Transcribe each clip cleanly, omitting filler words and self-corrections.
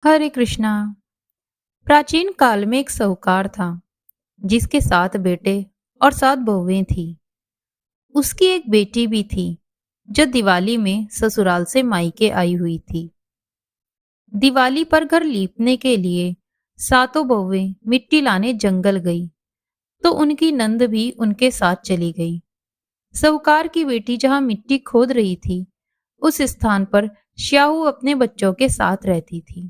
हरे कृष्णा। प्राचीन काल में एक साहूकार था जिसके 7 बेटे और 7 बहुएं थी। उसकी एक बेटी भी थी जो दिवाली में ससुराल से मायके आई हुई थी। दिवाली पर घर लीपने के लिए 7 बहुएं मिट्टी लाने जंगल गई तो उनकी नंद भी उनके साथ चली गई। साहूकार की बेटी जहां मिट्टी खोद रही थी उस स्थान पर श्याहू अपने बच्चों के साथ रहती थी।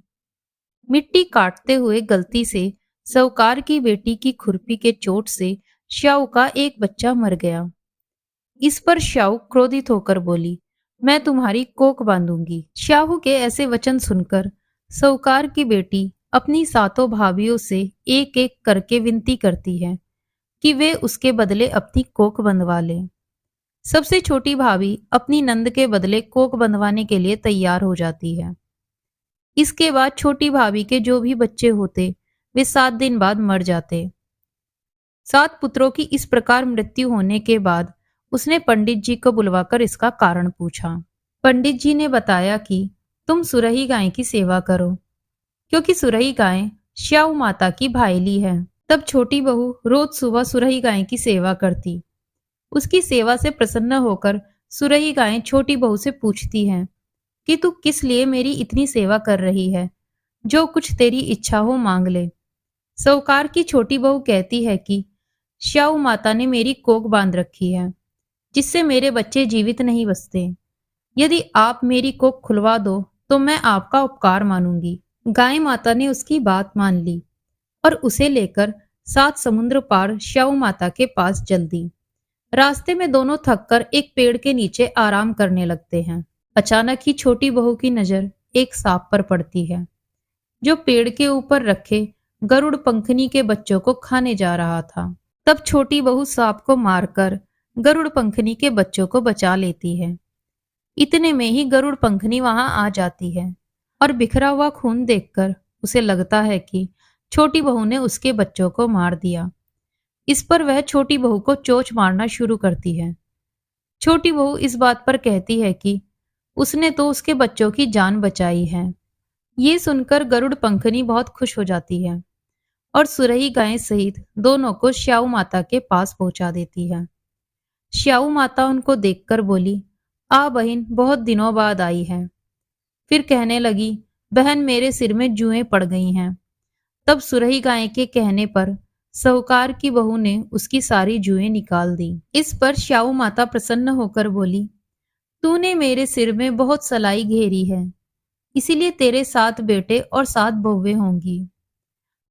मिट्टी काटते हुए गलती से साहूकार की बेटी की खुरपी के चोट से श्याऊ का एक बच्चा मर गया। इस पर श्याऊ क्रोधित होकर बोली, मैं तुम्हारी कोख बांधूंगी। श्याहू के ऐसे वचन सुनकर साहूकार की बेटी अपनी 7 भाभियों से एक एक करके विनती करती है कि वे उसके बदले अपनी कोख बंधवा लें। सबसे छोटी भाभी अपनी नंद के बदले कोख बंधवाने के लिए तैयार हो जाती है। इसके बाद छोटी भाभी के जो भी बच्चे होते वे 7 दिन बाद मर जाते। 7 पुत्रों की इस प्रकार मृत्यु होने के बाद उसने पंडित जी को बुलवाकर इसका कारण पूछा। पंडित जी ने बताया कि तुम सुरही गाय की सेवा करो, क्योंकि सुरही गाय श्याऊ माता की भाईली है। तब छोटी बहू रोज सुबह सुरही गाय की सेवा करती। उसकी सेवा से प्रसन्न होकर सुरही गाय छोटी बहू से पूछती है कि तू किस लिए मेरी इतनी सेवा कर रही है, जो कुछ तेरी इच्छा हो मांग ले। साहूकार की छोटी बहू कहती है कि श्याऊ माता ने मेरी कोख बांध रखी है, जिससे मेरे बच्चे जीवित नहीं बचते। यदि आप मेरी कोख खुलवा दो तो मैं आपका उपकार मानूंगी। गाय माता ने उसकी बात मान ली और उसे लेकर 7 समुद्र पार श्याऊ माता के पास चल दी। रास्ते में दोनों थककर एक पेड़ के नीचे आराम करने लगते हैं। अचानक ही छोटी बहू की नजर एक सांप पर पड़ती है, जो पेड़ के ऊपर रखे गरुड़ पंखनी के बच्चों को खाने जा रहा था। तब छोटी बहू सांप को मारकर गरुड़ पंखनी के बच्चों को बचा लेती है। इतने में ही गरुड़ पंखनी वहां आ जाती है और बिखरा हुआ खून देखकर उसे लगता है कि छोटी बहू ने उसके बच्चों को मार दिया। इस पर वह छोटी बहू को चोंच मारना शुरू करती है। छोटी बहू इस बात पर कहती है कि उसने तो उसके बच्चों की जान बचाई है। ये सुनकर गरुड़ पंखनी बहुत खुश हो जाती है और सुरही गाय सहित दोनों को श्याऊ माता के पास पहुंचा देती है। श्याऊ माता उनको देखकर बोली, आ बहन, बहुत दिनों बाद आई है। फिर कहने लगी, बहन मेरे सिर में जुएं पड़ गई हैं। तब सुरही गाय के कहने पर साहूकार की बहू ने उसकी सारी जुएं निकाल दी। इस पर श्याऊ माता प्रसन्न होकर बोली, तूने मेरे सिर में बहुत सलाई घेरी है, इसीलिए तेरे 7 बेटे और 7 बहुएं होंगी।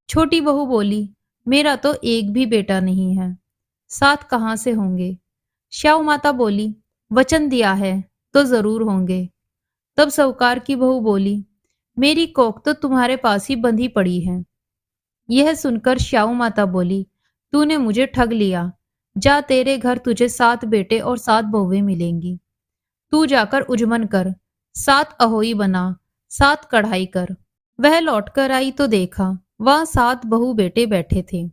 छोटी बहू बोली, मेरा तो एक भी बेटा नहीं है, 7 कहाँ से होंगे। श्याऊ माता बोली, वचन दिया है तो जरूर होंगे। तब साहूकार की बहू बोली, मेरी कोख तो तुम्हारे पास ही बंधी पड़ी है। यह सुनकर श्याऊ माता बोली, तूने मुझे ठग लिया। जा, तेरे घर तुझे 7 बेटे और 7 बहुएं मिलेंगी। तू जाकर उजमन कर, 7 अहोई बना, 7 कढ़ाई कर। वह लौटकर आई तो देखा वहां 7 बहू बेटे बैठे थे।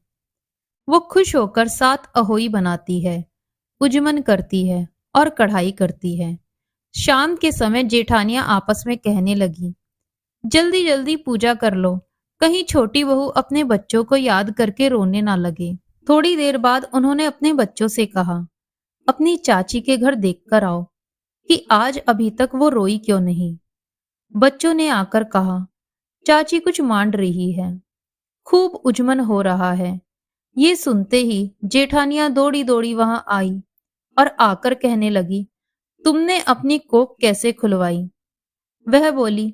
वो खुश होकर 7 अहोई बनाती है, उजमन करती है और कढ़ाई करती है। शाम के समय जेठानियां आपस में कहने लगी, जल्दी जल्दी पूजा कर लो, कहीं छोटी बहू अपने बच्चों को याद करके रोने ना लगे। थोड़ी देर बाद उन्होंने अपने बच्चों से कहा, अपनी चाची के घर देखकर आओ कि आज अभी तक वो रोई क्यों नहीं। बच्चों ने आकर कहा, चाची कुछ मांड रही है, खूब उजमन हो रहा है। ये सुनते ही जेठानियां दौड़ी दौड़ी वहां आई और आकर कहने लगी, तुमने अपनी कोख कैसे खुलवाई। वह बोली,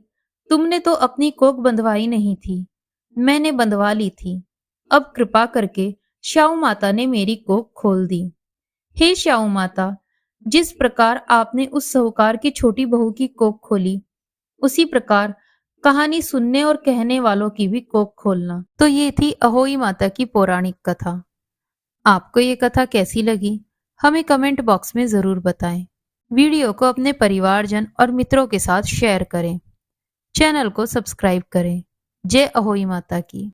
तुमने तो अपनी कोख बंधवाई नहीं थी, मैंने बंधवा ली थी। अब कृपा करके श्याऊ माता ने मेरी कोख खोल दी। हे श्याऊ माता, जिस प्रकार आपने उस साहूकार की छोटी बहू की कोख खोली, उसी प्रकार कहानी सुनने और कहने वालों की भी कोख खोलना। तो ये थी अहोई माता की पौराणिक कथा। आपको ये कथा कैसी लगी हमें कमेंट बॉक्स में जरूर बताएं। वीडियो को अपने परिवारजन और मित्रों के साथ शेयर करें। चैनल को सब्सक्राइब करें। जय अहोई माता की।